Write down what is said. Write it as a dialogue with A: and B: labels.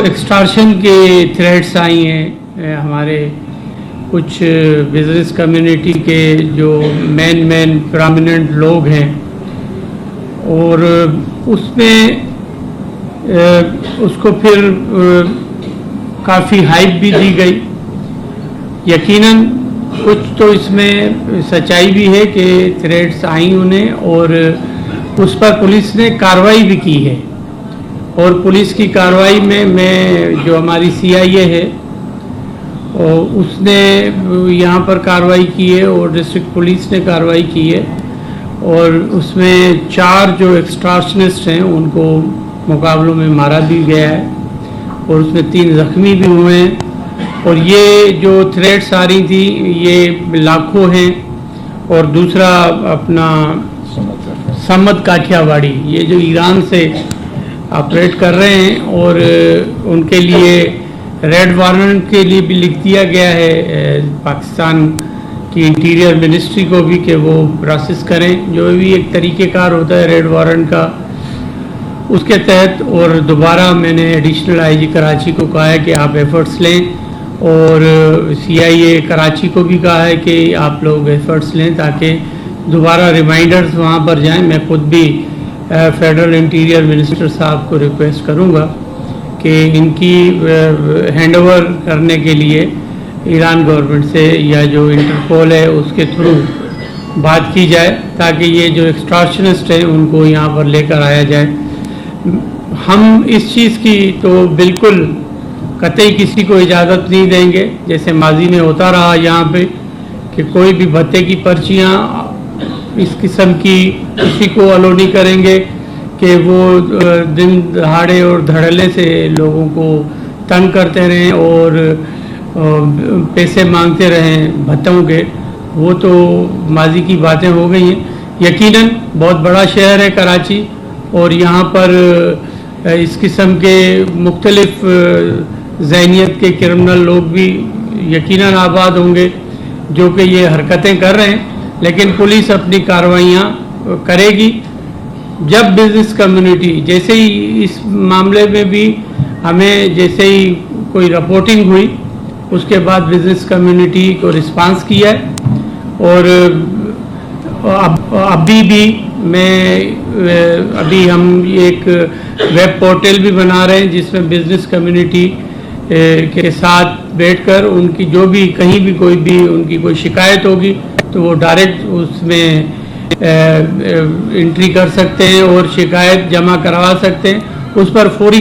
A: Extortion के threats आई हैं हमारे कुछ बिजनेस कम्युनिटी के जो मेन प्रोमिनेंट लोग हैं, और उसमें उसको फिर काफ़ी हाइप भी दी गई। यकीनन कुछ तो इसमें सच्चाई भी है कि थ्रेट्स आई उन्हें, और उस पर पुलिस ने कार्रवाई भी की है। और पुलिस की कार्रवाई में मैं जो हमारी CIA है और उसने यहाँ पर कार्रवाई की है, और डिस्ट्रिक्ट पुलिस ने कार्रवाई की है, और उसमें 4 जो एक्सटॉर्शनिस्ट हैं उनको मुकाबलों में मारा भी गया है, और उसमें 3 जख्मी भी हुए हैं। और ये जो थ्रेट्स आ रही थी ये लाखों हैं। और दूसरा अपना समद काठियावाड़ी, ये जो ईरान से ऑपरेट कर रहे हैं, और उनके लिए रेड वारंट के लिए भी लिख दिया गया है पाकिस्तान की इंटीरियर मिनिस्ट्री को भी कि वो प्रोसेस करें, जो भी एक तरीक़ेकार होता है रेड वारंट का, उसके तहत। और दोबारा मैंने एडिशनल IG कराची को कहा है कि आप एफ़र्ट्स लें, और CIA कराची को भी कहा है कि आप लोग एफ़र्ट्स लें ताकि दोबारा रिमाइंडर्स वहाँ पर जाएं। मैं खुद भी फेडरल इंटीरियर मिनिस्टर साहब को रिक्वेस्ट करूँगा कि इनकी हैंडओवर करने के लिए ईरान गवर्नमेंट से या जो इंटरपोल है उसके थ्रू बात की जाए, ताकि ये जो एक्सटॉर्शनिस्ट हैं उनको यहाँ पर लेकर आया जाए। हम इस चीज़ की तो बिल्कुल कतई किसी को इजाज़त नहीं देंगे, जैसे माजी में होता रहा यहाँ पे कि कोई भी भत्ते की पर्चियाँ इस किस्म की किसी को अलो नहीं करेंगे कि वो दिन दहाड़े और धड़ल्ले से लोगों को तंग करते रहें और पैसे मांगते रहें भत्तों के। वो तो माजी की बातें हो गई हैं। यकीनन बहुत बड़ा शहर है कराची, और यहाँ पर इस किस्म के मुख्तलिफ ज़हनियत के क्रिमिनल लोग भी यकीनन आबाद होंगे जो कि ये हरकतें कर रहे हैं। लेकिन पुलिस अपनी कार्रवाइयाँ करेगी। जब बिज़नेस कम्युनिटी, जैसे ही इस मामले में भी हमें जैसे ही कोई रिपोर्टिंग हुई उसके बाद बिज़नेस कम्युनिटी को रिस्पांस किया है, और अभी भी अभी हम एक वेब पोर्टल भी बना रहे हैं जिसमें बिज़नेस कम्युनिटी के साथ बैठकर उनकी जो भी कहीं भी कोई भी उनकी कोई शिकायत होगी तो वो डायरेक्ट उसमें एंट्री कर सकते हैं और शिकायत जमा करवा सकते हैं। उस पर फौरी